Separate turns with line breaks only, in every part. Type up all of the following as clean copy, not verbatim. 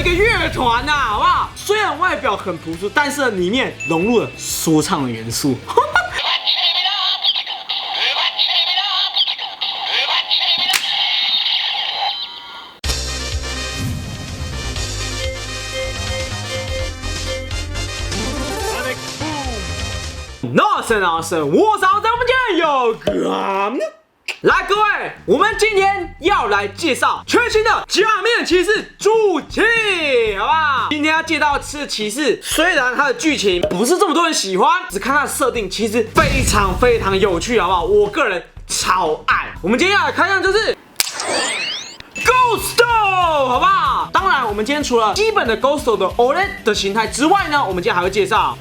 个乐团呐，好不好？虽然外表很朴素，但是里面融入了说唱的元素。Awesome， 我操，在我们今天有个。来，各位，我们今天要来介绍全新的假面骑士主题，好不好？今天要介绍的是骑士，虽然它的剧情不是这么多人喜欢，只看它的设定，其实非常有趣，好不好？我个人超爱。我们今天要来看的就是Ghosto， 好不好？当然，我们今天除了基本的 Ghosto 的 OLED 的形态之外呢，我们今天还会介绍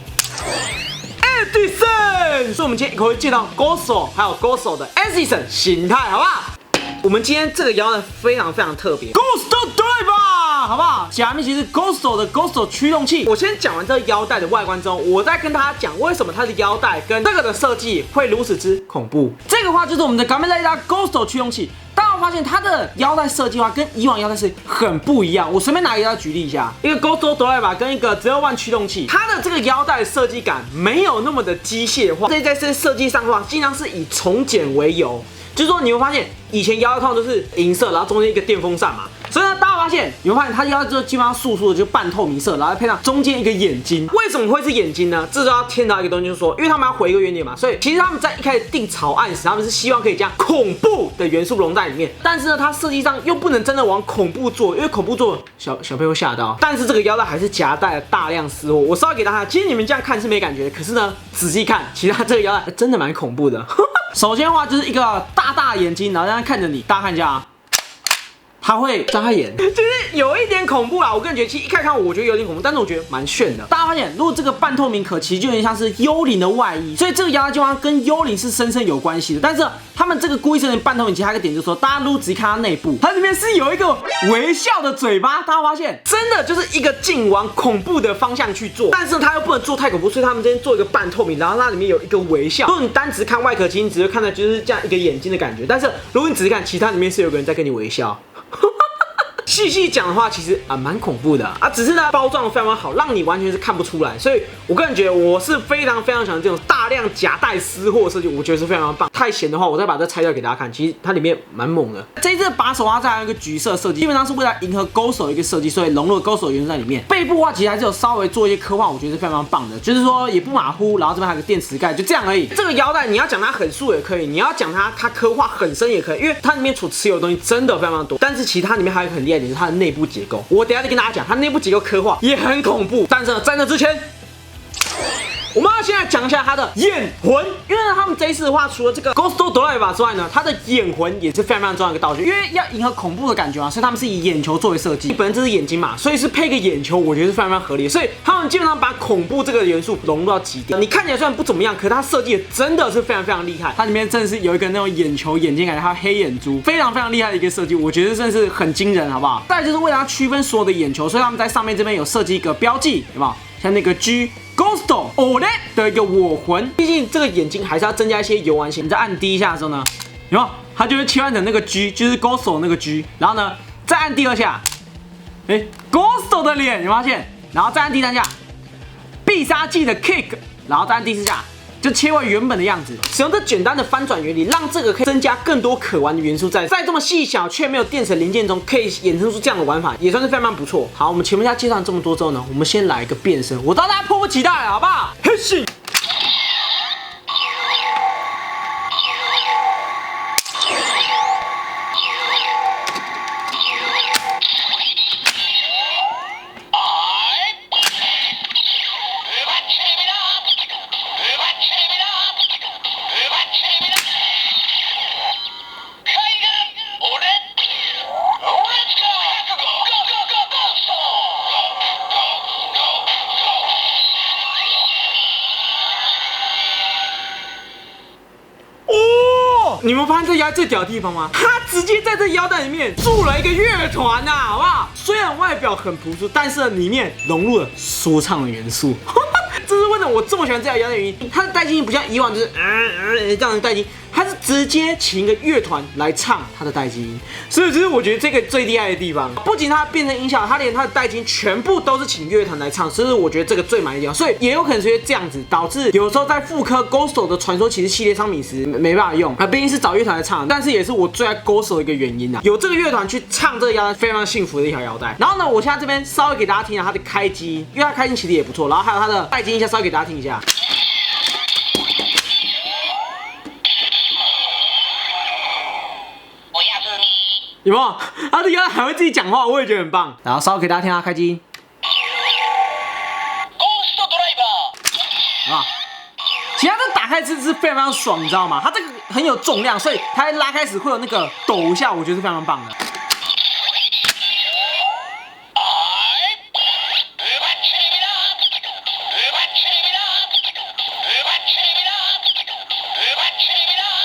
Edison， 所以我们今天一口会介绍 Ghosto 还有 Ghosto 的 Edison 形态，好不好？我们今天这个腰带非常特别 ，Ghosto Driver， 好不好？假面骑士 Ghosto 的 Ghosto 驱动器。我先讲完这个腰带的外观之后，我再跟大家讲为什么它的腰带跟这个的设计会如此之恐怖。这个话就是我们的 Kamen Rider Ghosto 驱动器。大家发现它的腰带设计的话，跟以往腰带是很不一样。我随便拿一个腰带举例一下，一个 Ghosto Driver 跟一个 Zero One 驱动器，它的这个腰带的设计感没有那么的机械化。在设计上的话，尽量是以从简为由。就是说，你会发现以前腰带套都是银色，然后中间一个电风扇嘛。所以呢，大家发现你会发现它腰带就基本上素的就半透明色，然后再配上中间一个眼睛。为什么会是眼睛呢？这就要牵到一个东西，就是说，因为他们要回一个原点嘛，所以其实他们在一开始定草案时，他们是希望可以将恐怖的元素融在里面。但是呢，它设计上又不能真的往恐怖做，因为恐怖做小朋友会吓到。但是这个腰带还是夹带了大量私货。我稍微给大家，其实你们这样看是没感觉的，可是呢，仔细看，其实它这个腰带真的蛮恐怖的。首先的话就是一个大眼睛，然后这样看着你，大家看一下啊。他会眨眼，就是有一点恐怖啦。我个人觉得，其实一看我觉得有点恐怖，但是我觉得蛮炫的。大家发现，如果这个半透明壳其实就有点像是幽灵的外衣，所以这个腰带基本上跟幽灵是深有关系的。但是他们这个故意设计半透明，其实还有一个点就是说，大家如果仔细看它内部，它里面是有一个微笑的嘴巴。大家发现，真的就是一个劲往恐怖的方向去做，但是它又不能做太恐怖，所以他们这边做一个半透明，然后它里面有一个微笑。如果你单只看外壳，其实你只会看到就是这样一个眼睛的感觉，但是如果你仔细看，其他里面是有个人在跟你微笑。细讲的话，其实蛮恐怖的啊，只是呢包装的非常好，让你完全是看不出来。所以我个人觉得我是非常喜欢这种大量夹带私货设计，我觉得是非常棒。太闲的话，我再把这拆掉给大家看，其实它里面蛮猛的。这一次把手它再有一个橘色设计，基本上是为了迎合 Ghosto 的一个设计，所以融入了 Ghosto 元素在里面。背部的话其实还是有稍微做一些刻画，我觉得是非常棒的，就是说也不马虎，然后这边还有个电池盖，就这样而已。这个腰带你要讲它很素也可以，你要讲它刻画很深也可以，因为它里面所持有的东西真的非常多。但是其实它里面还有一个很厉害的点，就是它的内部结构。我等一下再跟大家讲，它内部结构刻画也很恐怖。但是呢，在那之前，我们要先来讲一下它的眼魂，因为呢，他们这一次的话，除了这个 Ghosto Driver 之外呢，它的眼魂也是非常重要的一个道具，因为要迎合恐怖的感觉嘛，所以他们是以眼球作为设计。本身这是眼睛嘛，所以是配个眼球，我觉得是非常合理的。所以他们基本上把恐怖这个元素融入到极点。你看起来虽然不怎么样，可是它设计的真的是非常厉害。它里面真的是有一个那种眼球眼睛感觉，还有黑眼珠，非常厉害的一个设计，我觉得真的是很惊人，好不好？再来就是为了它区分所有的眼球，所以他们在上面这边有设计一个标记，有没有？像那个 Ghosto OLED 的一个我魂，毕竟这个眼睛还是要增加一些游玩性。你再按第一下的时候呢，有没有？它就会切换成那个 G， 就是 Ghosto 那个 G， 然后呢，再按第二下，Ghosto 的脸，有没有发现？然后再按第三下，必杀技的 Kick， 然后再按第四下。就切回原本的样子，使用这简单的翻转原理，让这个可以增加更多可玩的元素在这么细小却没有电池零件中，可以衍生出这样的玩法，也算是非常不错。好，我们前面介绍这么多之后呢，我们先来一个变身，我知道大家迫不及待了，好不好？嘿咻！你们发现这腰带最屌的地方吗？它直接在这腰带里面住了一个乐团呐，好不好？虽然外表很朴素，但是里面融入了说唱的元素。这是为什么我这么喜欢这条腰带的原因。它的带进不像以往就是这样的带进，他是直接请一个乐团来唱他的待机音，所以这是我觉得这个最厉害的地方。不仅他变成音效，他连他的待机音全部都是请乐团来唱，所以我觉得这个最满意的地方。所以也有可能是因为这样子，导致有时候在复刻 Ghosto 的传说骑士系列商品时没办法用啊，毕竟是找乐团来唱，但是也是我最爱 Ghosto 的一个原因啊。有这个乐团去唱这个腰带，非常幸福的一条腰带。然后呢，我现在这边稍微给大家听一下它的开机，因为它开机其实也不错，然后还有它的待机音效，稍微给大家听一下。有没有？他的腰带还会自己讲话，我也觉得很棒。然后稍微给大家听他开机音。啊，其实它这打开是非常非常爽，你知道吗？它这个很有重量，所以它拉开时会有那个抖一下，我觉得是非常棒的。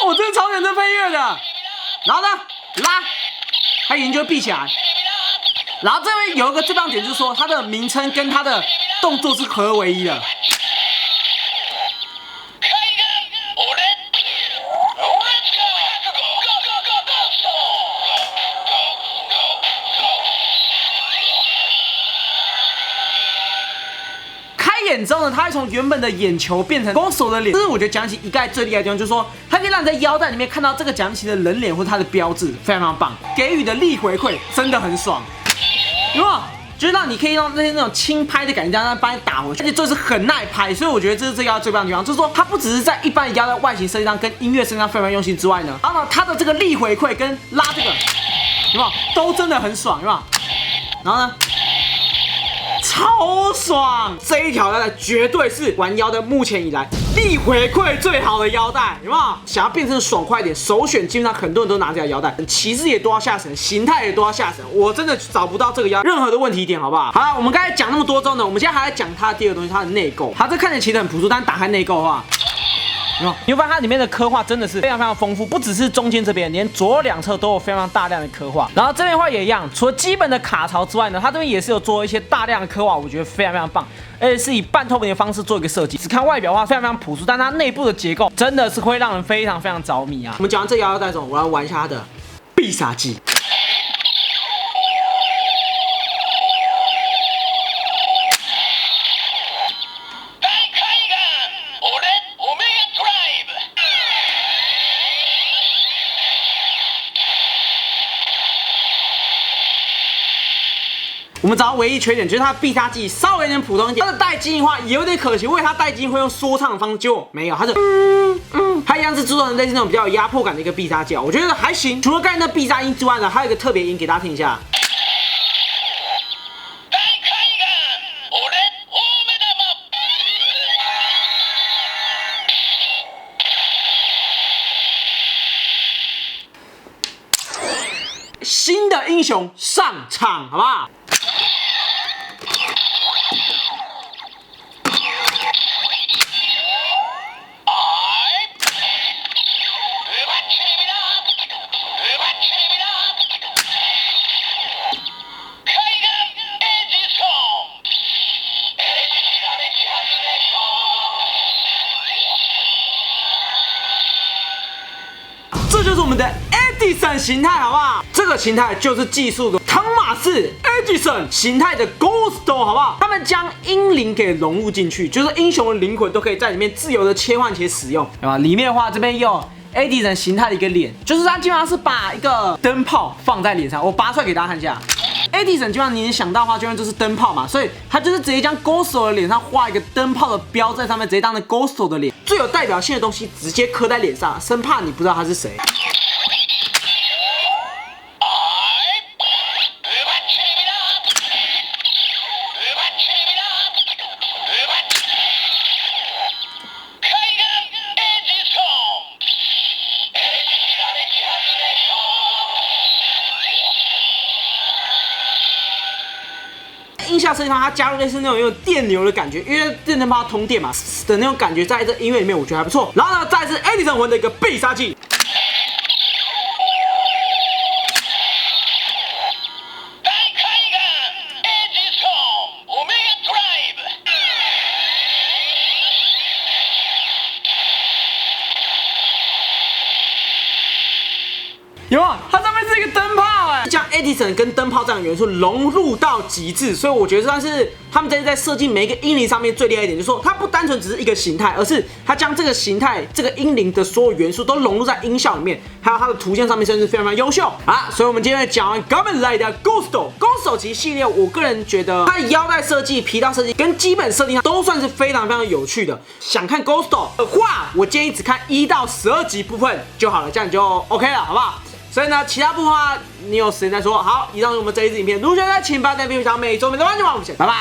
我真的超喜欢这配乐的。然后呢，拉，它眼睛就会闭起来。然后这边有一个最棒点，就是说它的名称跟它的动作是合而为一的。眼之后呢，它会从原本的眼球变成Ghosto的脸，这是我觉得蒋奇一概最厉害的地方，就是说它可以让你在腰带里面看到这个蒋奇的人脸或者它的标志，非常非常棒，给予的力回馈真的很爽，有没有？就是让你可以让那种轻拍的感觉，这样帮你打回去，而且就是很耐拍，所以我觉得这是这个腰带最棒的地方，就是说它不只是在一般的腰带外形设计上跟音乐设计上非常用心之外呢，然后呢它的这个力回馈跟拉这个，有没有？都真的很爽，有没有？然后呢？超爽！这一条腰带绝对是玩腰带目前以来力回馈最好的腰带，有没有？想要变成爽快一点，首选基本上很多人都拿这条腰带，骑士也都要下神，形态也都要下神。我真的找不到这个腰任何的问题点，好不好？好了，我们刚才讲那么多之后呢，我们现在还在讲它的第二个东西，它的内构。它这看起来其实很朴素，但打开内构的话。你会发现它里面的刻画真的是非常非常丰富，不只是中间这边，连左右两侧都有非常大量的刻画。然后这边的话也一样，除了基本的卡槽之外呢，它这边也是有做一些大量的刻画，我觉得非常非常棒，而且是以半透明的方式做一个设计。只看外表的话非常非常朴素，但它内部的结构真的是会让人非常非常着迷啊。我们讲完这个腰带之后，我来玩一下它的必杀技。我们找到唯一缺点就是它的必杀技稍微有点普通一点，它的带机的话也有点可惜，因为它带机会用说唱的方式，结果没有，它是它一样是制作成类似那种比较有压迫感的一个必杀技，我觉得还行。除了刚才那必杀音之外呢，还有一个特别音给大家听一下。新的英雄上场，好不好？这就是我们的 Edison 形态，好不好？这个形态就是技术的汤马士 Edison 形态的 Ghosto， 好不好？他们将英灵给融入进去，就是英雄的灵魂都可以在里面自由的切换且使用，对吧？里面的话，这边有 Edison 形态的一个脸，就是它基本上是把一个灯泡放在脸上，我拔出来给大家看一下。Edison 基本上你能想到的话，就是灯泡嘛，所以他就是直接将 Ghosto 的脸上画一个灯泡的标在上面，直接当成 Ghosto 的脸，最有代表性的东西直接刻在脸上，生怕你不知道他是谁。音效设计上，它加入类似那种有电流的感觉，因为电灯泡通电嘛的那种感觉，在这音乐里面我觉得还不错。然后呢，再是 Edison 魂的一个必杀技。有没有？它上面是一个灯泡哎，将 Edison 跟灯泡这样的元素融入到极致，所以我觉得算是他们这次在设计每一个英灵上面最厉害一点，就是说它不单纯只是一个形态，而是它将这个形态、这个英灵的所有元素都融入在音效里面，还有它的图像上面，甚至非常优秀啊！所以我们今天讲完 Kamen Rider Ghosto 其实系列，我个人觉得它的腰带设计、皮套设计跟基本设定上都算是非常非常有趣的。想看 Ghosto 的话，我建议只看1到12集部分就好了，这样你就 OK 了，好不好？所以呢，其他部分的话，你有时间再说。好，以上是我们这一支影片，如果觉得请把点评分享，每周每周关注我们，拜拜。